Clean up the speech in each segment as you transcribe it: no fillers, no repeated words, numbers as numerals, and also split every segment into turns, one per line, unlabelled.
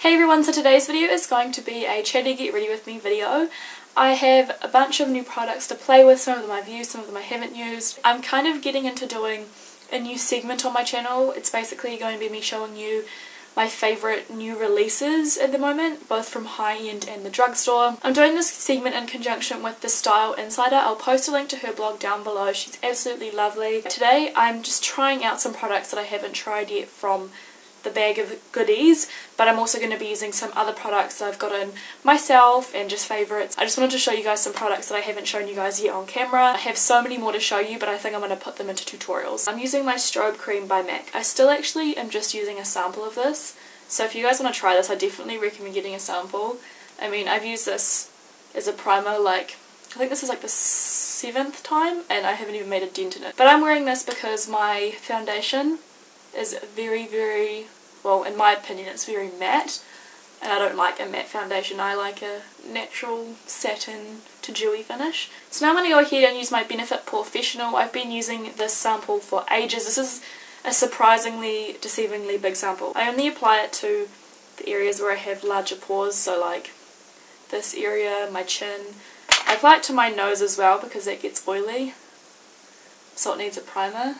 Hey everyone, so today's video is going to be a Chatty Get Ready with me video. I have a bunch of new products to play with, some of them I've used, some of them I haven't used. I'm kind of getting into doing a new segment on my channel. It's basically going to be me showing you my favourite new releases at the moment, both from high-end and the drugstore. I'm doing this segment in conjunction with the Style Insider. I'll post a link to her blog down below. She's absolutely lovely. Today I'm just trying out some products that I haven't tried yet from the bag of goodies, but I'm also going to be using some other products that I've gotten myself and just favourites. I just wanted to show you guys some products that I haven't shown you guys yet on camera. I have so many more to show you, but I think I'm going to put them into tutorials. I'm using my strobe cream by MAC. I still actually am just using a sample of this, so if you guys want to try this, I definitely recommend getting a sample. I mean, I've used this as a primer I think this is like the 7th time and I haven't even made a dent in it. But I'm wearing this because my foundation is very, well, in my opinion it's very matte, and I don't like a matte foundation. I like a natural satin to dewy finish. So now I'm going to go ahead and use my Benefit Professional. I've been using this sample for ages. This is a surprisingly, deceivingly big sample. I only apply it to the areas where I have larger pores, so like this area, my chin. I apply it to my nose as well because it gets oily, so it needs a primer.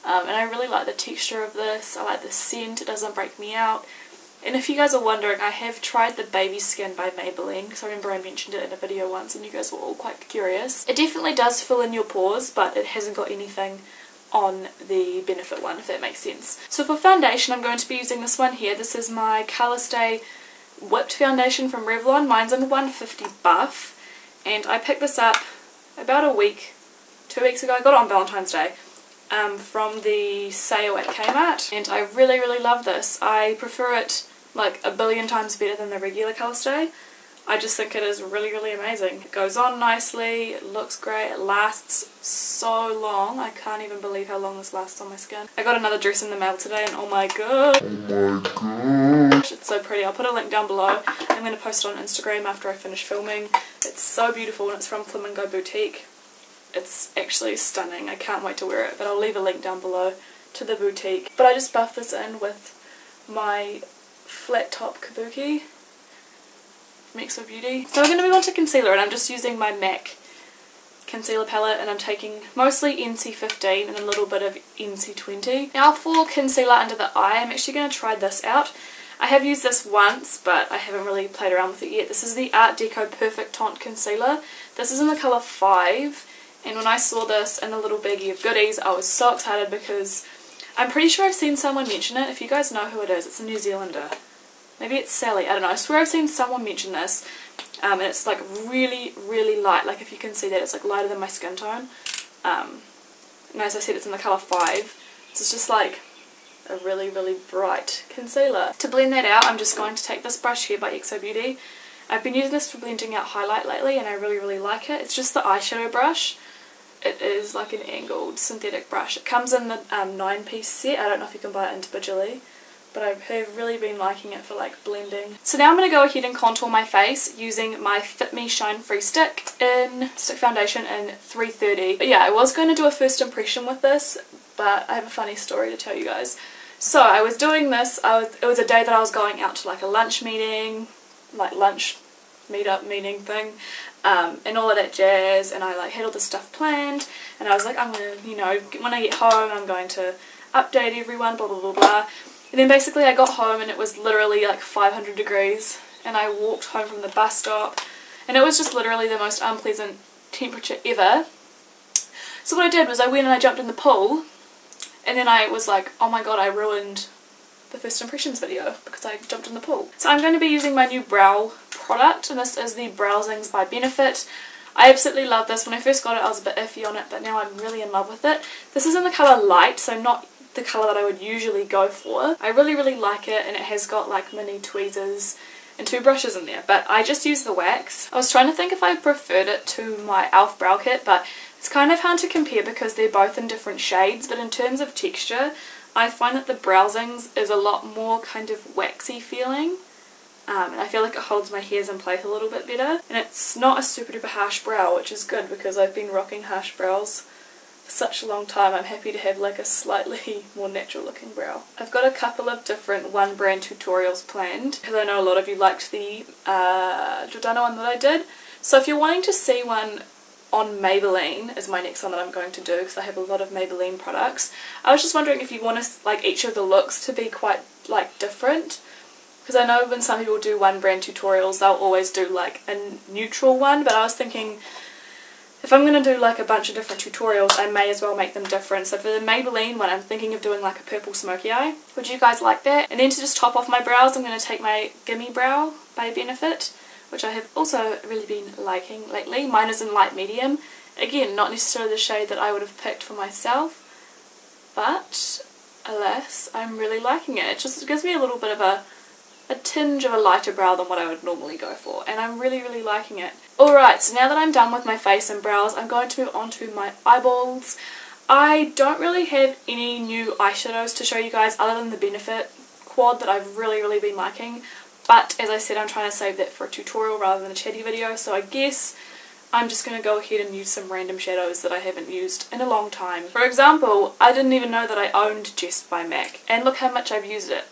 And I really like the texture of this. I like the scent, it doesn't break me out. And if you guys are wondering, I have tried the Baby Skin by Maybelline, because I remember I mentioned it in a video once and you guys were all quite curious. It definitely does fill in your pores, but it hasn't got anything on the Benefit one, if that makes sense. So for foundation, I'm going to be using this one here. This is my Colorstay Whipped Foundation from Revlon. Mine's in 150 Buff, and I picked this up about 2 weeks ago. I got it on Valentine's Day. From the sale at Kmart, and I really love this. I prefer it like a billion times better than the regular Colorstay. I just think it is really amazing. It goes on nicely, it looks great, it lasts so long. I can't even believe how long this lasts on my skin. I got another dress in the mail today and oh my gosh, it's so pretty. I'll put a link down below. I'm going to post it on Instagram after I finish filming. It's so beautiful and it's from Flamingo Boutique. It's actually stunning. I can't wait to wear it, but I'll leave a link down below to the boutique. But I just buffed this in with my flat top kabuki Mix of Beauty. So we're going to move on to concealer, and I'm just using my MAC concealer palette, and I'm taking mostly NC15 and a little bit of NC20. Now for concealer under the eye, I'm actually going to try this out. I have used this once, but I haven't really played around with it yet. This is the Art Deco Perfect Taunt Concealer. This is in the colour 5. And when I saw this in a little baggie of goodies, I was so excited because I'm pretty sure I've seen someone mention it. If you guys know who it is, it's a New Zealander. Maybe it's Sally, I don't know. I swear I've seen someone mention this. And it's like really light. Like if you can see that, it's like lighter than my skin tone. And as I said, it's in the colour 5. So it's just like a really bright concealer. To blend that out, I'm just going to take this brush here by XO Beauty. I've been using this for blending out highlight lately and I really like it. It's just the eyeshadow brush. It is like an angled synthetic brush. It comes in the 9-piece set. I don't know if you can buy it individually, but I have really been liking it for like blending. So now I'm going to go ahead and contour my face using my Fit Me Shine Free Stick Foundation in 330. But yeah, I was going to do a first impression with this, but I have a funny story to tell you guys. So I was doing this, it was a day that I was going out to like a lunch meeting, like lunch meetup meeting thing, and all of that jazz, and I like had all this stuff planned, and I was like, I'm gonna, you know, when I get home I'm going to update everyone, blah blah. And then basically I got home and it was literally like 500 degrees, and I walked home from the bus stop and it was just literally the most unpleasant temperature ever. So what I did was I went and I jumped in the pool, and then I was like, oh my god, I ruined the first impressions video because I jumped in the pool. So I'm going to be using my new brow product, and this is the Browsings by Benefit. I absolutely love this. When I first got it I was a bit iffy on it, but now I'm really in love with it. This is in the colour light, so not the colour that I would usually go for. I really like it, and it has got like mini tweezers and 2 brushes in there, but I just use the wax. I was trying to think if I preferred it to my e.l.f. brow kit, but it's kind of hard to compare because they're both in different shades. But in terms of texture, I find that the Browsings is a lot more kind of waxy feeling, and I feel like it holds my hairs in place a little bit better, and it's not a super duper harsh brow, which is good because I've been rocking harsh brows such a long time, I'm happy to have like a slightly more natural looking brow. I've got a couple of different one brand tutorials planned because I know a lot of you liked the Jordana one that I did. So if you're wanting to see one on Maybelline, is my next one that I'm going to do because I have a lot of Maybelline products. I was just wondering if you want to like each of the looks to be quite like different, because I know when some people do one brand tutorials they'll always do like a neutral one, but I was thinking if I'm going to do like a bunch of different tutorials I may as well make them different. So for the Maybelline one I'm thinking of doing like a purple smoky eye. Would you guys like that? And then to just top off my brows I'm going to take my Gimme Brow by Benefit, which I have also really been liking lately. Mine is in light medium. Again, not necessarily the shade that I would have picked for myself, but alas, I'm really liking it. It just gives me a little bit of a tinge of a lighter brow than what I would normally go for, and I'm really liking it. Alright, so now that I'm done with my face and brows, I'm going to move on to my eyeballs. I don't really have any new eyeshadows to show you guys other than the Benefit quad that I've really been liking. But as I said, I'm trying to save that for a tutorial rather than a chatty video, so I guess I'm just going to go ahead and use some random shadows that I haven't used in a long time. For example, I didn't even know that I owned Jest by MAC, and look how much I've used it.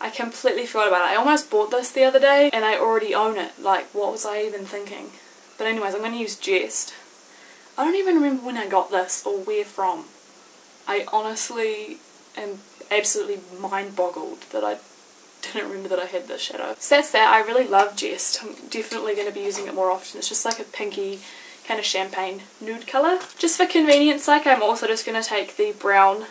I completely forgot about it. I almost bought this the other day and I already own it. Like, what was I even thinking? But anyways, I'm going to use Jest. I don't even remember when I got this or where from. I honestly am absolutely mind boggled that I didn't remember that I had this shadow. So that's that. I really love Jest. I'm definitely going to be using it more often. It's just like a pinky kind of champagne nude colour. Just for convenience sake, I'm also just going to take the brown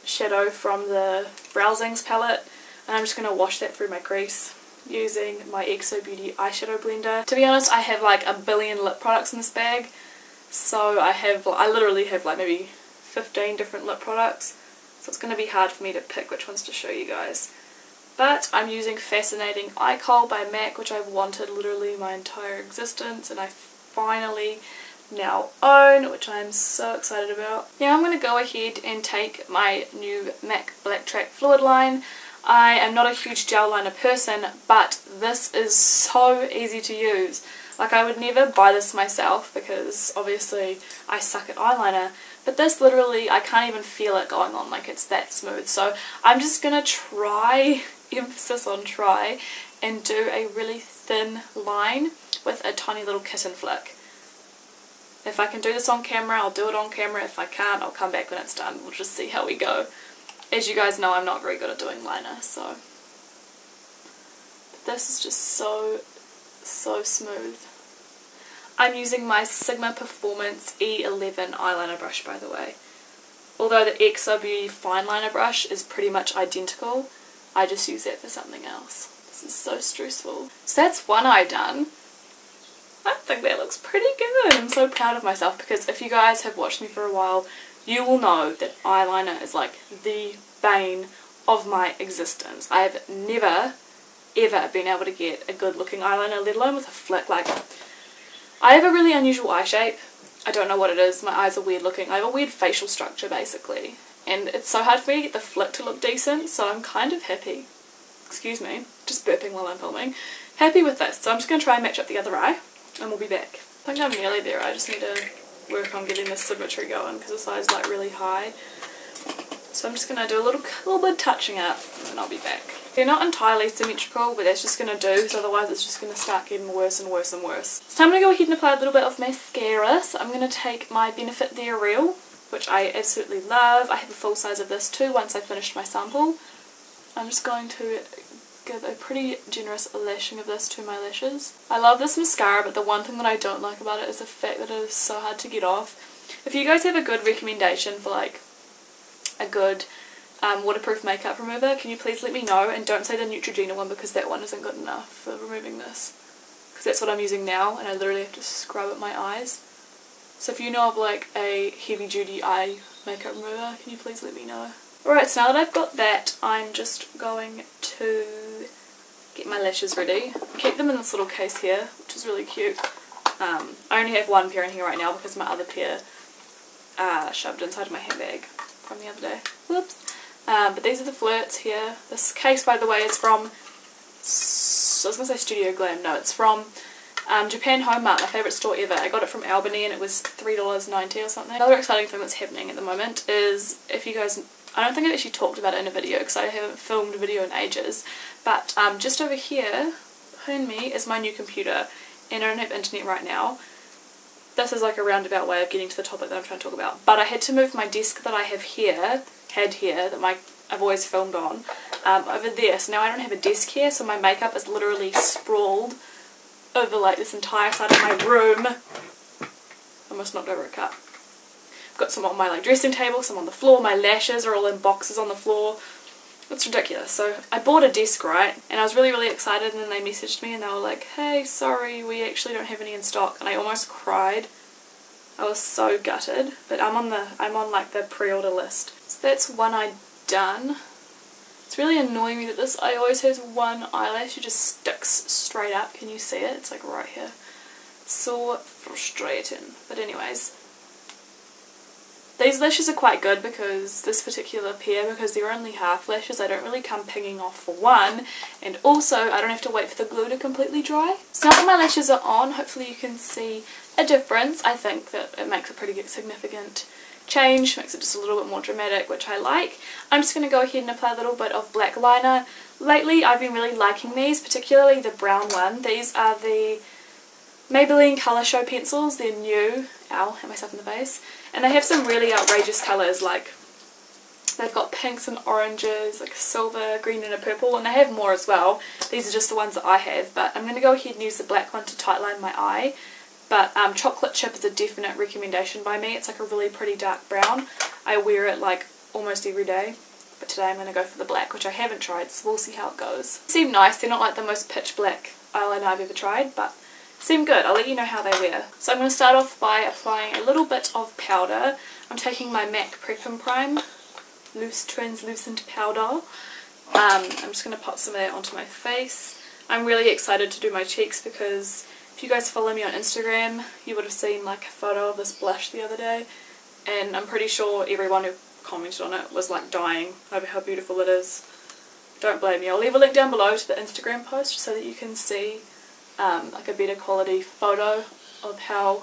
shadow from the Browsings palette and I'm just going to wash that through my crease using my XO Beauty eyeshadow blender. To be honest, I have like a billion lip products in this bag, so I literally have like maybe 15 different lip products, so it's going to be hard for me to pick which ones to show you guys. But I'm using Fascinating Eye Kohl by MAC, which I've wanted literally my entire existence, and I finally now own, which I'm so excited about. Now I'm going to go ahead and take my new MAC Black Track Fluid Line. I am not a huge gel liner person, but this is so easy to use. Like, I would never buy this myself because obviously I suck at eyeliner, but this literally, I can't even feel it going on, like it's that smooth. So I'm just going to try, emphasis on try, and do a really thin line with a tiny little kitten flick. If I can do this on camera, I'll do it on camera. If I can't, I'll come back when it's done. We'll just see how we go. As you guys know, I'm not very good at doing liner, so but this is just so smooth. I'm using my Sigma Performance E11 eyeliner brush, by the way. Although the XO Beauty fine liner brush is pretty much identical, I just use that for something else. This is so stressful. So that's one eye done. I think that looks pretty good. I'm so proud of myself because if you guys have watched me for a while, you will know that eyeliner is like the bane of my existence. I have never ever been able to get a good looking eyeliner, let alone with a flick. Like, I have a really unusual eye shape. I don't know what it is. My eyes are weird looking. I have a weird facial structure basically, and it's so hard for me to get the flick to look decent, so I'm kind of happy. Excuse me, just burping while I'm filming. Happy with this. So I'm just going to try and match up the other eye and we'll be back. I think I'm nearly there. I just need to work on getting this symmetry going because this eye's like really high. So I'm just going to do a little bit of touching up and then I'll be back. They're not entirely symmetrical, but that's just going to do, because otherwise it's just going to start getting worse and worse and worse. So I'm going to go ahead and apply a little bit of mascara. So I'm going to take my Benefit The Real, which I absolutely love. I have a full size of this too once I finished my sample. I'm just going to give a pretty generous lashing of this to my lashes. I love this mascara, but the one thing that I don't like about it is the fact that it is so hard to get off. If you guys have a good recommendation for like a good waterproof makeup remover, can you please let me know, and don't say the Neutrogena one because that one isn't good enough for removing this, because that's what I'm using now and I literally have to scrub at my eyes. So if you know of like a heavy duty eye makeup remover, can you please let me know. Alright, so now that I've got that, I'm just going to get my lashes ready. Keep them in this little case here, which is really cute. I only have one pair in here right now because my other pair shoved inside my handbag from the other day. Whoops. But these are the flirts here. This case, by the way, is from, I was going to say Studio Glam, no, it's from Japan Home Mart, my favourite store ever. I got it from Albany and it was $3.90 or something. Another exciting thing that's happening at the moment is, if you guys, I don't think I've actually talked about it in a video because I haven't filmed a video in ages, but just over here behind me is my new computer, and I don't have internet right now. This is like a roundabout way of getting to the topic that I'm trying to talk about, but I had to move my desk that I have here, that I've always filmed on, over there. So now I don't have a desk here, so my makeup is literally sprawled over like this entire side of my room. Almost knocked over a cup. I've got some on my like dressing table, some on the floor, my lashes are all in boxes on the floor. It's ridiculous. So I bought a desk, right, and I was really excited, and then they messaged me and they were like, hey, sorry, we actually don't have any in stock, and I almost cried. I was so gutted, but I'm on like the pre-order list. So that's one eye done. It's really annoying me that this eye always has one eyelash, it just sticks straight up. Can you see it? It's like right here. So frustrating. But anyways, these lashes are quite good because this particular pair, because they're only half lashes, I don't really come pinging off for one, and also I don't have to wait for the glue to completely dry. So now that my lashes are on, hopefully you can see a difference. I think that it makes a pretty significant change, makes it just a little bit more dramatic, which I like. I'm just going to go ahead and apply a little bit of black liner. Lately I've been really liking these, particularly the brown one. These are the Maybelline Colour Show pencils. They're new. Ow, hit myself in the face. And they have some really outrageous colours, like they've got pinks and oranges, like a silver, green and a purple, and they have more as well. These are just the ones that I have, but I'm going to go ahead and use the black one to tightline my eye. But chocolate chip is a definite recommendation by me. It's like a really pretty dark brown. I wear it like almost every day. But today I'm going to go for the black, which I haven't tried, so we'll see how it goes. They seem nice. They're not like the most pitch black eyeliner I've ever tried, but seem good. I'll let you know how they wear. So I'm going to start off by applying a little bit of powder. I'm taking my MAC Prep and Prime Loose Translucent Powder. I'm just going to pop some of that onto my face. I'm really excited to do my cheeks because if you guys follow me on Instagram, you would have seen like a photo of this blush the other day, and I'm pretty sure everyone who commented on it was like dying over how beautiful it is. Don't blame me. I'll leave a link down below to the Instagram post so that you can see like a better quality photo of how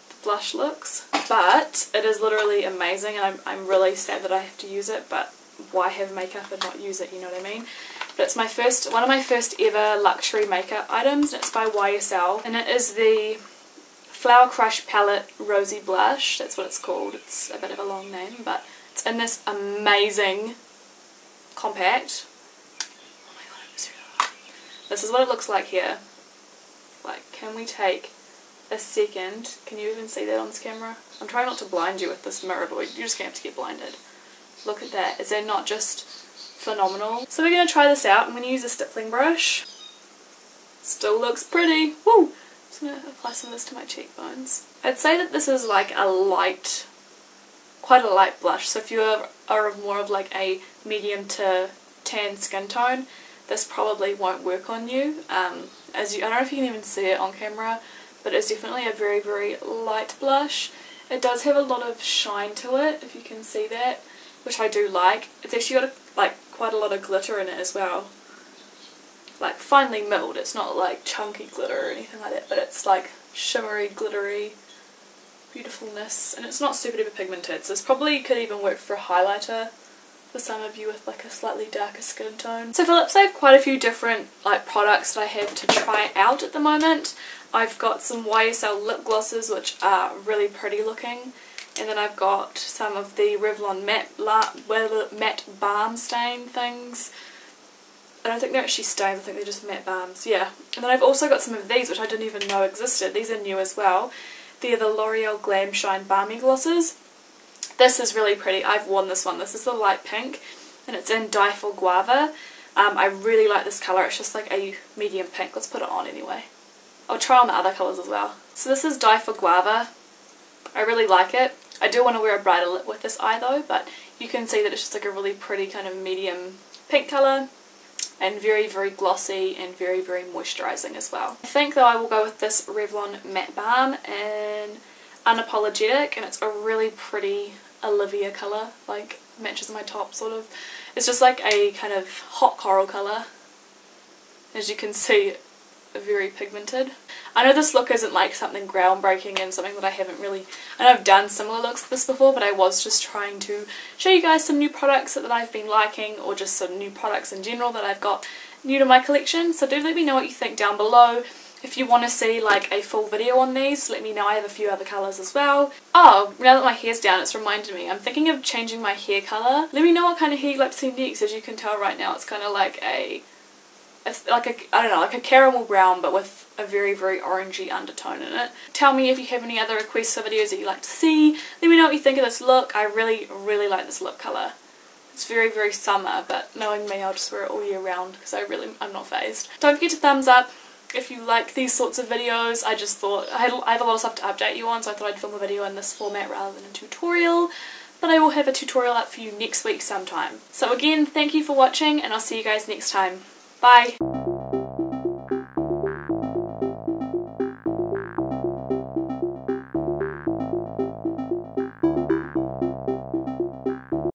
the blush looks. But it is literally amazing, and I'm really sad that I have to use it, but why have makeup and not use it, you know what I mean? But it's one of my first ever luxury makeup items, and it's by YSL, and it is the Flower Crush Palette Rosy Blush. That's what it's called. It's a bit of a long name, but it's in this amazing compact. Oh my god, I'm so hot. This is what it looks like here. Like, can we take a second? Can you even see that on this camera? I'm trying not to blind you with this mirror, but you're just going to have to get blinded. Look at that. Is that not just phenomenal? So we're going to try this out. I'm going to use a stippling brush. Still looks pretty. Woo! I'm just going to apply some of this to my cheekbones. I'd say that this is like a light, quite a light blush. So if you are more of like a medium to tan skin tone, this probably won't work on you. I don't know if you can even see it on camera, but it's definitely a very light blush. It does have a lot of shine to it, if you can see that, which I do like. It's actually got like quite a lot of glitter in it as well. Like finely milled. It's not like chunky glitter or anything like that, but it's like shimmery, glittery beautifulness, and it's not super duper pigmented, so this probably could even work for a highlighter for some of you with like a slightly darker skin tone. So for lips I have quite a few different like products that I have to try out at the moment. I've got some YSL lip glosses which are really pretty looking, and then I've got some of the Revlon matte balm stain things. I don't think they're actually stains, I think they're just matte balms, yeah. And then I've also got some of these which I didn't even know existed. These are new as well. They're the L'Oreal Glam Shine Balmy Glosses. This is really pretty. I've worn this one. This is the light pink, and it's in Dyful Guava. I really like this colour. It's just like a medium pink. Let's put it on anyway. I'll try on the other colours as well. So this is Dyful Guava. I really like it. I do want to wear a brighter lip with this eye though, but you can see that it's just like a really pretty kind of medium pink colour, and very glossy and very moisturising as well. I think though I will go with this Revlon Matte Balm in Unapologetic, and it's a really pretty Olivia colour, like matches my top sort of. It's just like a kind of hot coral colour. As you can see, very pigmented. I know this look isn't like something groundbreaking and something that I haven't really, I know I've done similar looks to this before, but I was just trying to show you guys some new products that I've been liking, or just some new products in general that I've got new to my collection. So do let me know what you think down below. If you want to see like a full video on these, let me know. I have a few other colours as well. Oh, now that my hair's down, it's reminded me. I'm thinking of changing my hair colour. Let me know what kind of hair you'd like to see next. As you can tell right now, it's kind of like I don't know, like a caramel brown, but with a very, very orangey undertone in it. Tell me if you have any other requests for videos that you'd like to see. Let me know what you think of this look. I really, really like this lip colour. It's very, very summer, but knowing me, I'll just wear it all year round because I'm not phased. Don't forget to thumbs up if you like these sorts of videos. I just thought, I have a lot of stuff to update you on, so I thought I'd film a video in this format rather than a tutorial. But I will have a tutorial up for you next week sometime. So again, thank you for watching, and I'll see you guys next time. Bye!